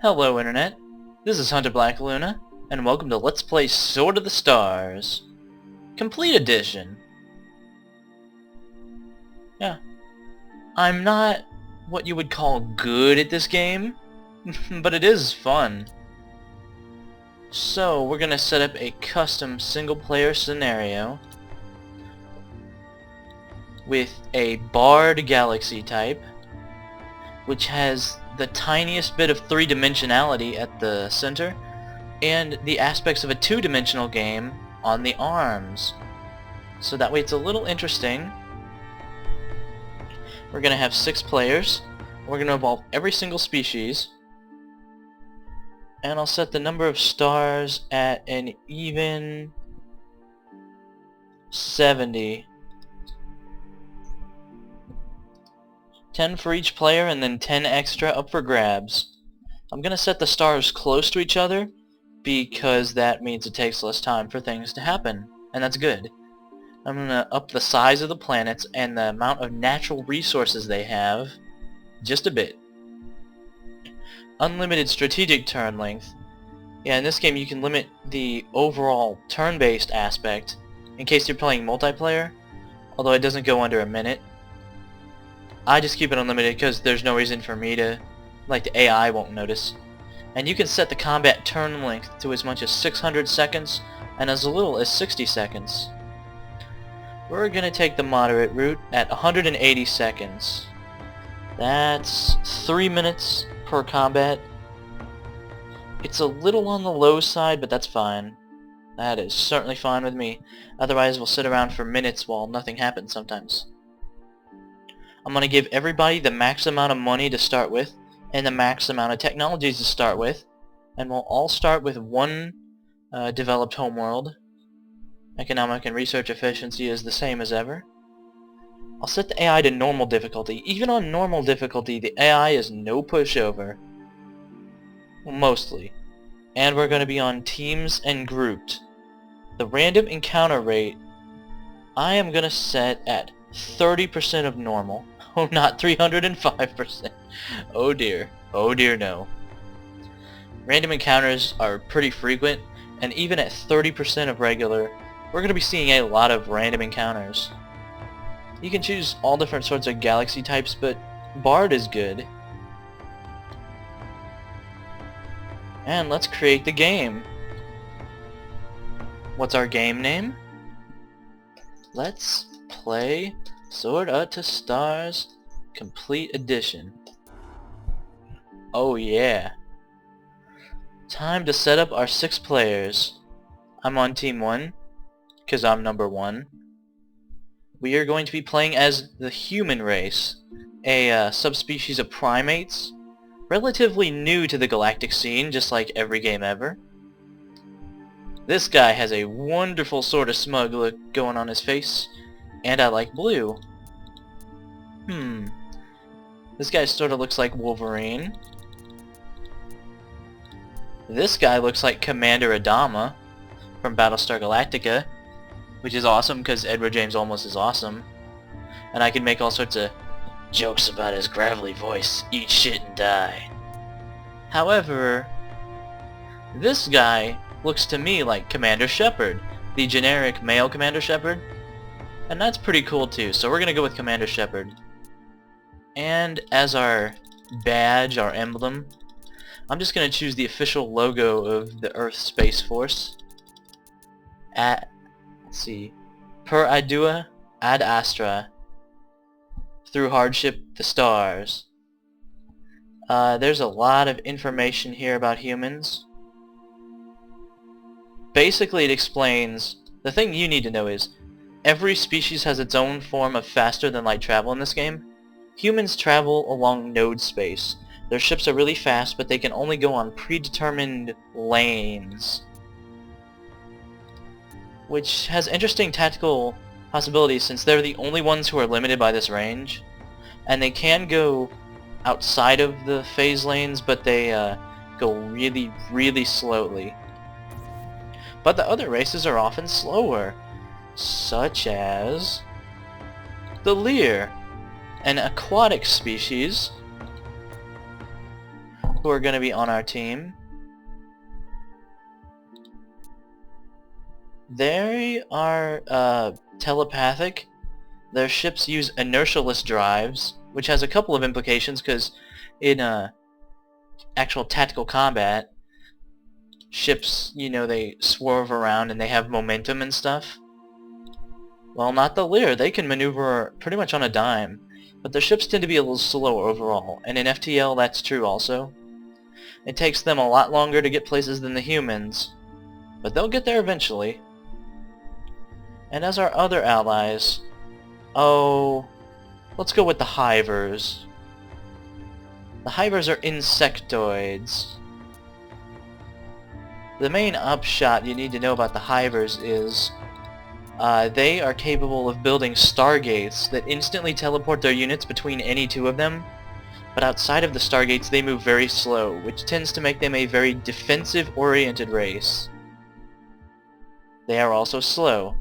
Hello Internet, this is Hunter Black Luna, and welcome to Let's Play Sword of the Stars Complete Edition. Yeah, I'm not what you would call good at this game, but it is fun. So we're gonna set up a custom single player scenario with a barred galaxy type, which has the tiniest bit of three-dimensionality at the center, and the aspects of a two-dimensional game on the arms. So that way it's a little interesting. We're going to have 6 players. We're going to evolve every single species. And I'll set the number of stars at an even 70. 10 for each player and then 10 extra up for grabs. I'm going to set the stars close to each other because that means it takes less time for things to happen, and that's good. I'm going to up the size of the planets and the amount of natural resources they have just a bit. Unlimited strategic turn length. Yeah, in this game you can limit the overall turn-based aspect in case you're playing multiplayer, although it doesn't go under a minute. I just keep it unlimited because there's no reason for me to, like the AI won't notice. And you can set the combat turn length to as much as 600 seconds and as little as 60 seconds. We're going to take the moderate route at 180 seconds. That's 3 minutes per combat. It's a little on the low side, but that's fine. That is certainly fine with me. Otherwise we'll sit around for minutes while nothing happens sometimes. I'm going to give everybody the max amount of money to start with and the max amount of technologies to start with, and we'll all start with one developed homeworld. Economic and research efficiency is the same as ever. I'll set the AI to normal difficulty. Even on normal difficulty, the AI is no pushover. Well, mostly. And we're going to be on teams and grouped. The random encounter rate I am going to set at 30% of normal. Oh, not 305%. Oh dear. Oh dear no. Random encounters are pretty frequent, and even at 30% of regular, we're going to be seeing a lot of random encounters. You can choose all different sorts of galaxy types, but Bard is good. And let's create the game. What's our game name? Let's play Sword of the Stars Complete Edition. Oh yeah. Time to set up our 6 players. I'm on team 1, because I'm number 1. We are going to be playing as the human race, a subspecies of primates, relatively new to the galactic scene, just like every game ever. This guy has a wonderful sort of smug look going on his face, and I like blue. This guy sort of looks like Wolverine. This guy looks like Commander Adama from Battlestar Galactica, which is awesome because Edward James Olmos is awesome. And I can make all sorts of jokes about his gravelly voice, eat shit and die. However, this guy looks to me like Commander Shepard, the generic male Commander Shepard. And that's pretty cool too, so we're going to go with Commander Shepard. And as our badge, our emblem, I'm just going to choose the official logo of the Earth Space Force. Let's see, per ardua ad astra, through hardship the stars. There's a lot of information here about humans. Basically it explains, the thing you need to know is, every species has its own form of faster than light travel in this game. Humans travel along node space. Their ships are really fast, but they can only go on predetermined lanes, which has interesting tactical possibilities since they're the only ones who are limited by this range. And they can go outside of the phase lanes, but they go really, really slowly. But the other races are often slower, such as the Lear, an aquatic species who are going to be on our team. They are telepathic. Their ships use inertialess drives, which has a couple of implications because in actual tactical combat, ships, you know, they swerve around and they have momentum and stuff. Well, not the Lear. They can maneuver pretty much on a dime, but their ships tend to be a little slower overall, and in FTL that's true also. It takes them a lot longer to get places than the humans, but they'll get there eventually. And as our other allies, oh, let's go with the Hivers. The Hivers are insectoids. The main upshot you need to know about the Hivers is they are capable of building stargates that instantly teleport their units between any two of them, but outside of the stargates they move very slow, which tends to make them a very defensive-oriented race. They are also slow.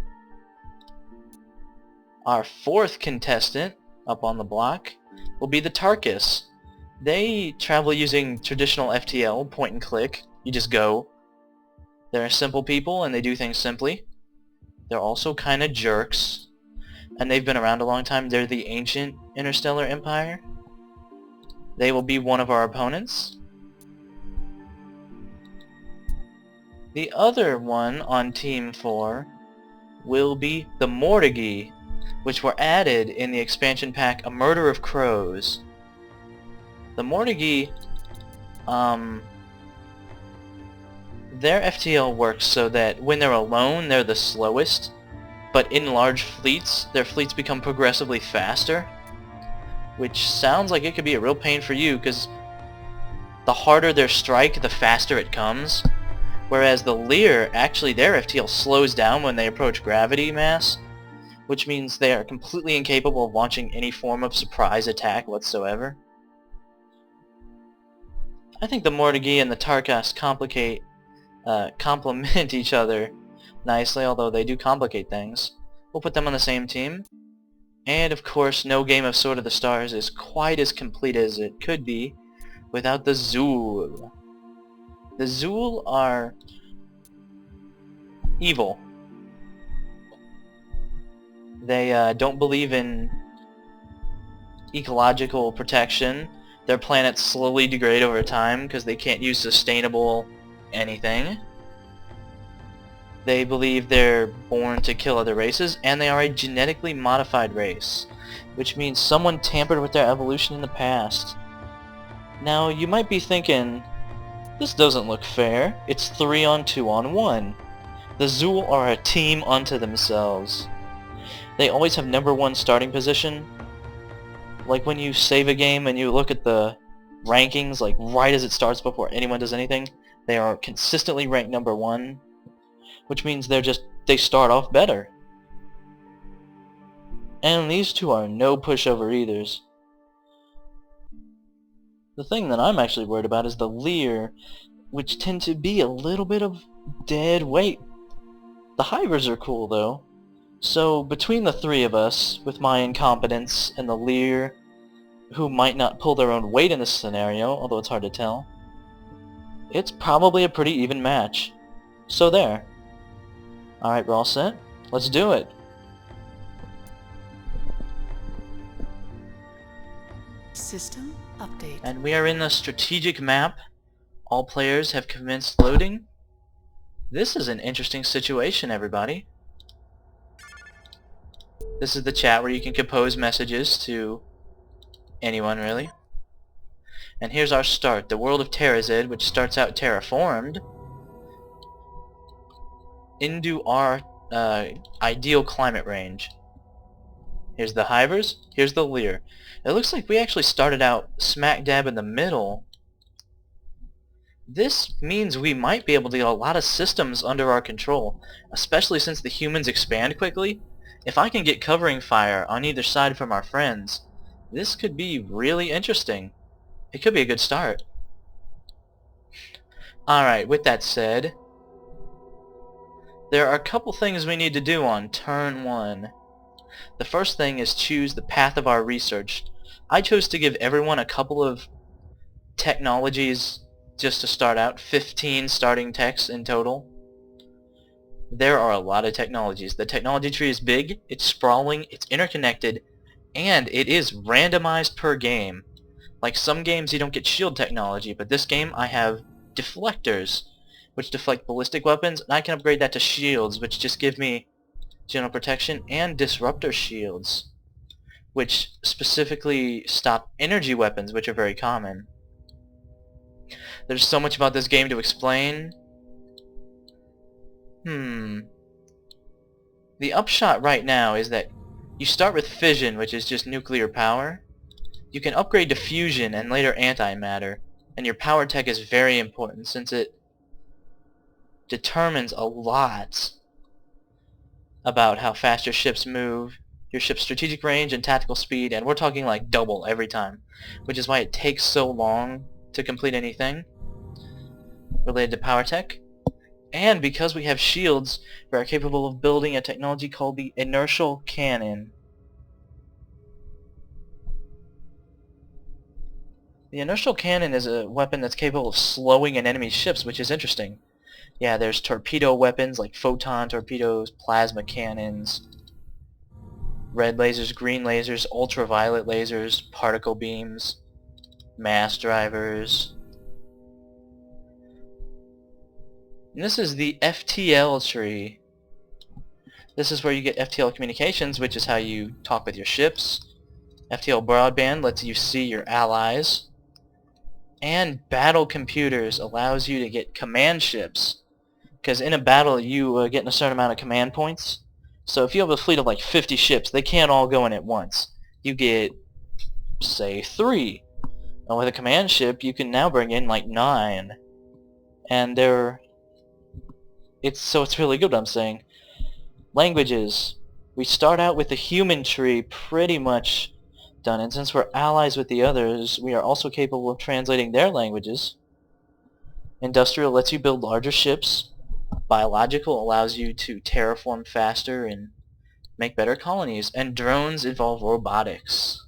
Our fourth contestant up on the block will be the Tarkus. They travel using traditional FTL, point and click. You just go. They're simple people and they do things simply. They're also kind of jerks, and they've been around a long time. They're the ancient interstellar empire. They will be one of our opponents. The other one on Team 4 will be the Mortigi, which were added in the expansion pack A Murder of Crows. The Mortigi, their FTL works so that when they're alone, they're the slowest, but in large fleets, their fleets become progressively faster, which sounds like it could be a real pain for you, because the harder their strike, the faster it comes, whereas the Lear, actually their FTL slows down when they approach gravity mass, which means they are completely incapable of launching any form of surprise attack whatsoever. I think the Mortigi and the Tarkas complement each other nicely, although they do complicate things. We'll put them on the same team. And of course, no game of Sword of the Stars is quite as complete as it could be without the Zool. The Zool are evil. They don't believe in ecological protection. Their planets slowly degrade over time because they can't use sustainable anything. They believe they're born to kill other races, and they are a genetically modified race, which means someone tampered with their evolution in the past. Now, you might be thinking, this doesn't look fair. It's 3 on 2 on 1. The Zool are a team unto themselves. They always have #1 starting position. Like when you save a game and you look at the rankings, like right as it starts before anyone does anything, they are consistently ranked #1, which means they start off better. And these two are no pushover eithers. The thing that I'm actually worried about is the Lear, which tend to be a little bit of dead weight. The Hivers are cool though. So between the three of us, with my incompetence and the Lear, who might not pull their own weight in this scenario, although it's hard to tell, it's probably a pretty even match. So there. Alright, we're all set. Let's do it. System update. And we are in the strategic map. All players have commenced loading. This is an interesting situation, everybody. This is the chat where you can compose messages to anyone, really. And here's our start. The world of Terrazid, which starts out terraformed, into our ideal climate range. Here's the Hivers, here's the Lear. It looks like we actually started out smack dab in the middle. This means we might be able to get a lot of systems under our control, especially since the humans expand quickly. If I can get covering fire on either side from our friends, this could be really interesting. It could be a good start. Alright, with that said, there are a couple things we need to do on turn 1. The first thing is choose the path of our research. I chose to give everyone a couple of technologies just to start out, 15 starting techs in total. There are a lot of technologies. The technology tree is big, it's sprawling, it's interconnected, and it is randomized per game. Like some games you don't get shield technology, but this game I have deflectors, which deflect ballistic weapons, and I can upgrade that to shields, which just give me general protection, and disruptor shields, which specifically stop energy weapons, which are very common. There's so much about this game to explain. The upshot right now is that you start with fission, which is just nuclear power. You can upgrade to fusion and later antimatter, and your power tech is very important since it determines a lot about how fast your ships move, your ship's strategic range and tactical speed, and we're talking like double every time, which is why it takes so long to complete anything related to power tech. And because we have shields, we are capable of building a technology called the inertial cannon. The inertial cannon is a weapon that's capable of slowing an enemy's ships, which is interesting. Yeah, there's torpedo weapons like photon torpedoes, plasma cannons, red lasers, green lasers, ultraviolet lasers, particle beams, mass drivers. And this is the FTL tree. This is where you get FTL communications, which is how you talk with your ships. FTL broadband lets you see your allies. And battle computers allows you to get command ships. Because in a battle you get a certain amount of command points. So if you have a fleet of like 50 ships, they can't all go in at once. You get, say, 3. And with a command ship, you can now bring in like 9. And it's really good what I'm saying. Languages. We start out with the human tree pretty much done, and since we're allies with the others, we are also capable of translating their languages. Industrial lets you build larger ships. Biological allows you to terraform faster and make better colonies. And drones involve robotics.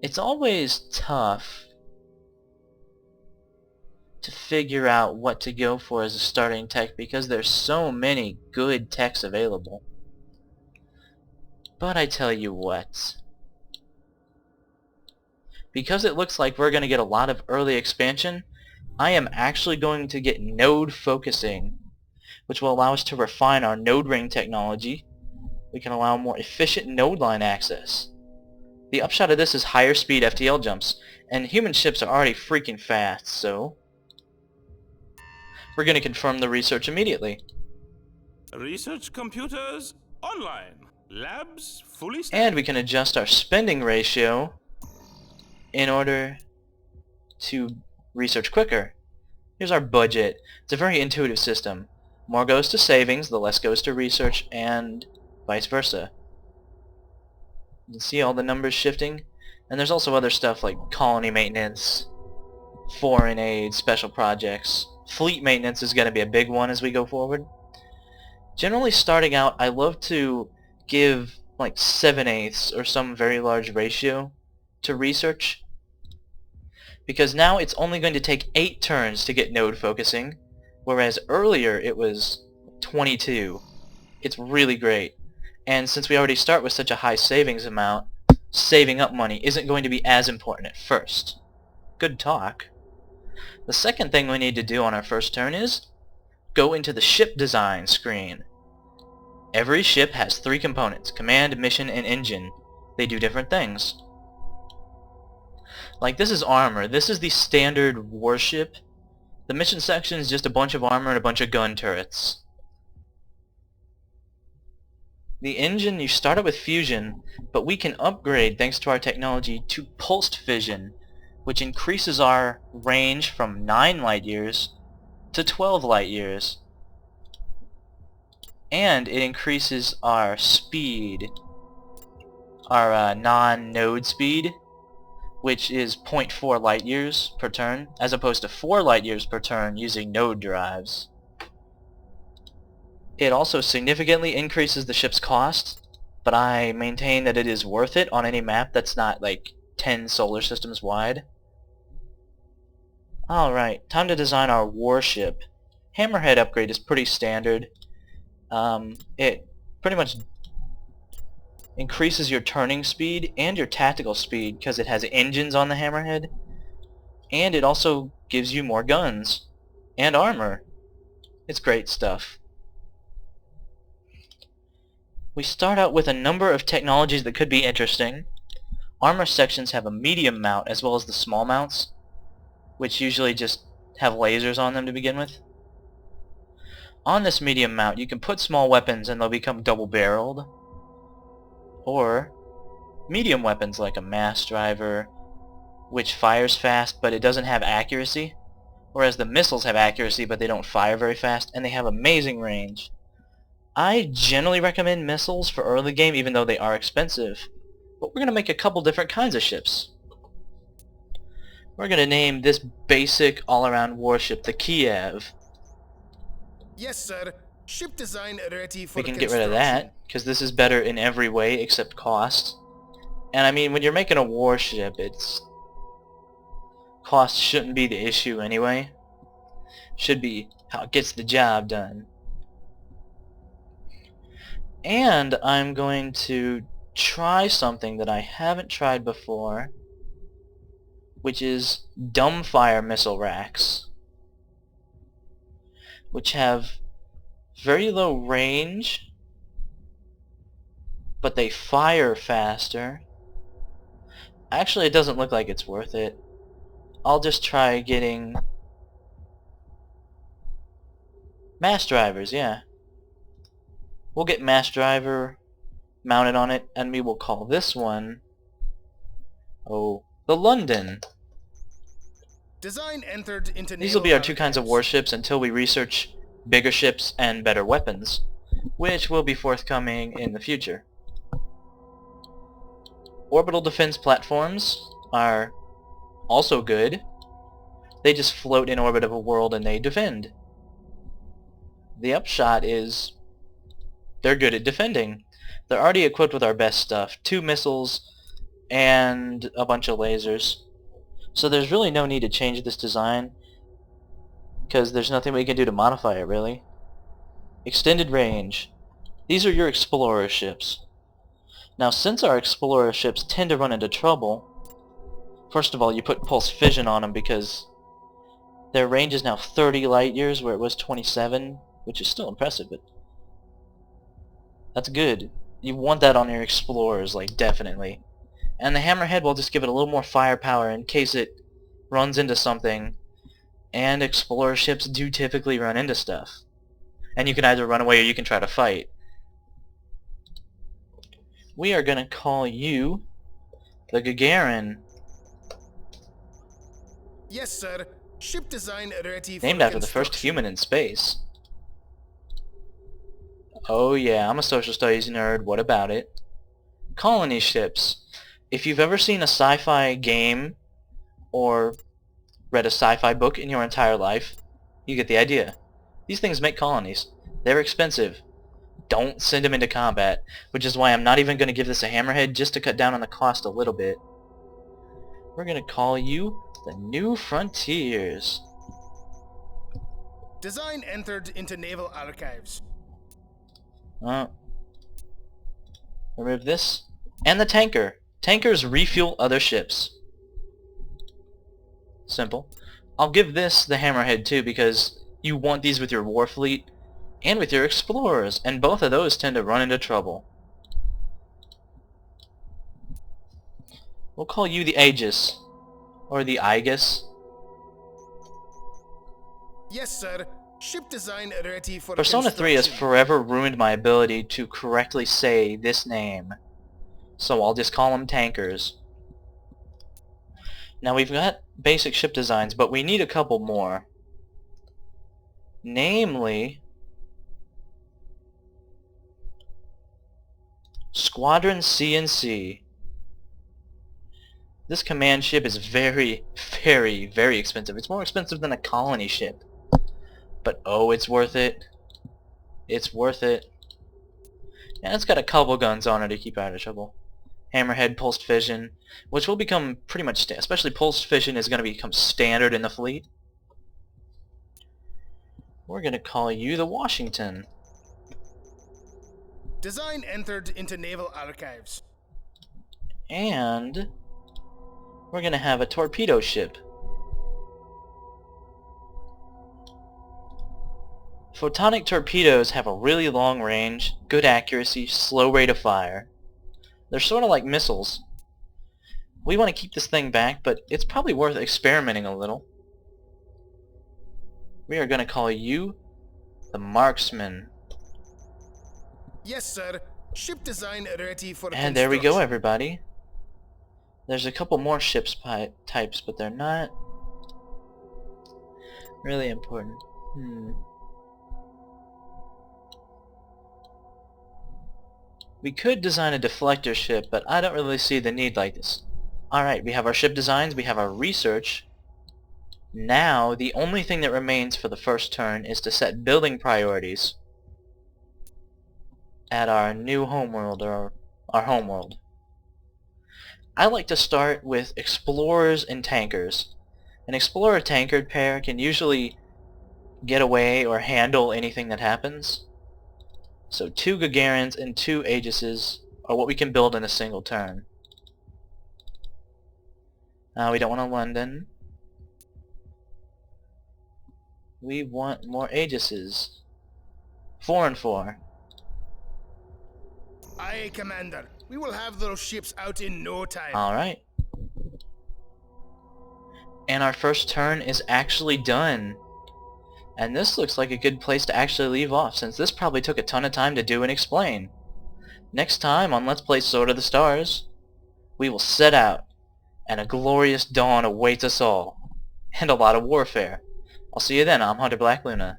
It's always tough to figure out what to go for as a starting tech because there's so many good techs available. But I tell you what, because it looks like we're going to get a lot of early expansion, I am actually going to get node focusing, which will allow us to refine our node ring technology. We can allow more efficient node line access. The upshot of this is higher speed FTL jumps, and human ships are already freaking fast, so we're going to confirm the research immediately. Research computers online. Labs fully staffed. And we can adjust our spending ratio in order to research quicker. Here's our budget. It's a very intuitive system. More goes to savings, the less goes to research, and vice versa. You can see all the numbers shifting. And there's also other stuff like colony maintenance, foreign aid, special projects. Fleet maintenance is going to be a big one as we go forward. Generally starting out, I love to give like 7/8 or some very large ratio to research, because now it's only going to take 8 turns to get node focusing, whereas earlier it was 22. It's really great. And since we already start with such a high savings amount, saving up money isn't going to be as important at first. Good talk. The second thing we need to do on our first turn is go into the ship design screen. Every ship has 3 components: command, mission, and engine. They do different things. Like this is armor. This is the standard warship. The mission section is just a bunch of armor and a bunch of gun turrets. The engine, you start out with fusion, but we can upgrade thanks to our technology to pulsed fission, which increases our range from 9 light years to 12 light years. And it increases our speed, our non-node speed, which is 0.4 light years per turn, as opposed to 4 light years per turn using node drives. It also significantly increases the ship's cost, but I maintain that it is worth it on any map that's not like 10 solar systems wide. Alright, time to design our warship. Hammerhead upgrade is pretty standard. It pretty much increases your turning speed and your tactical speed because it has engines on the Hammerhead, and it also gives you more guns and armor. It's great stuff. We start out with a number of technologies that could be interesting. Armor sections have a medium mount as well as the small mounts, which usually just have lasers on them to begin with. On this medium mount you can put small weapons and they'll become double-barreled, or medium weapons like a mass driver, which fires fast but it doesn't have accuracy, whereas the missiles have accuracy but they don't fire very fast and they have amazing range. I generally recommend missiles for early game even though they are expensive, but we're going to make a couple different kinds of ships. We're going to name this basic all-around warship the Kiev. Yes, sir. Ship design ready for We can get rid of that, because this is better in every way except cost. And I mean, when you're making a warship, cost shouldn't be the issue anyway. Should be how it gets the job done. And I'm going to try something that I haven't tried before, which is dumbfire missile racks, which have very low range, but they fire faster. Actually, it doesn't look like it's worth it. I'll just try getting mass drivers, yeah. We'll get mass driver mounted on it, and we will call this one, the London. Design entered into These will be our two kinds of warships until we research bigger ships and better weapons, which will be forthcoming in the future. Orbital defense platforms are also good. They just float in orbit of a world and they defend. The upshot is they're good at defending. They're already equipped with our best stuff, 2 missiles and a bunch of lasers. So there's really no need to change this design, because there's nothing we can do to modify it, really. Extended range. These are your explorer ships. Now, since our explorer ships tend to run into trouble, first of all, you put pulse fission on them because their range is now 30 light years where it was 27, which is still impressive, but that's good. You want that on your explorers, like, definitely. And the Hammerhead will just give it a little more firepower in case it runs into something, and explorer ships do typically run into stuff. And you can either run away or you can try to fight. We are going to call you the Gagarin. Yes, sir. Ship design ready for Named after the first human in space. Oh yeah, I'm a social studies nerd. What about it? Colony ships. If you've ever seen a sci-fi game or read a sci-fi book in your entire life, you get the idea. These things make colonies. They're expensive. Don't send them into combat, which is why I'm not even going to give this a Hammerhead, just to cut down on the cost a little bit. We're going to call you the New Frontiers. Design entered into naval archives. Remove this. And the tanker. Tankers refuel other ships. Simple. I'll give this the Hammerhead too, because you want these with your war fleet and with your explorers, and both of those tend to run into trouble. We'll call you the Aegis, or the Aegis. Yes, sir. Ship design ready for Persona 3 has forever ruined my ability to correctly say this name, so I'll just call them tankers. Now we've got basic ship designs, but we need a couple more. Namely, Squadron CNC. This command ship is very, very, very expensive. It's more expensive than a colony ship. But oh, it's worth it. It's worth it. And it's got a couple guns on it to keep out of trouble. Hammerhead, pulsed fission, which will become pretty much, especially pulsed fission is going to become standard in the fleet. We're going to call you the Washington. Design entered into naval archives. And we're going to have a torpedo ship. Photonic torpedoes have a really long range, good accuracy, slow rate of fire. They're sort of like missiles. We want to keep this thing back, but it's probably worth experimenting a little. We are going to call you the Marksman. Yes, sir. Ship design ready for And there we go, construction. everybody. There's a couple more ships types, but they're not really important. We could design a deflector ship, but I don't really see the need like this. Alright, we have our ship designs, we have our research. Now, the only thing that remains for the first turn is to set building priorities at our new homeworld, or our homeworld. I like to start with explorers and tankers. An explorer-tanker pair can usually get away or handle anything that happens. So 2 Gagarins and 2 Aegises are what we can build in a single turn. We don't want a London. We want more Aegises. 4 and 4. Aye, Commander. We will have those ships out in no time. Alright. And our first turn is actually done. And this looks like a good place to actually leave off, since this probably took a ton of time to do and explain. Next time on Let's Play Sword of the Stars, we will set out, and a glorious dawn awaits us all, and a lot of warfare. I'll see you then. I'm Hunter Black Luna.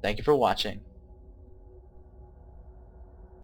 Thank you for watching.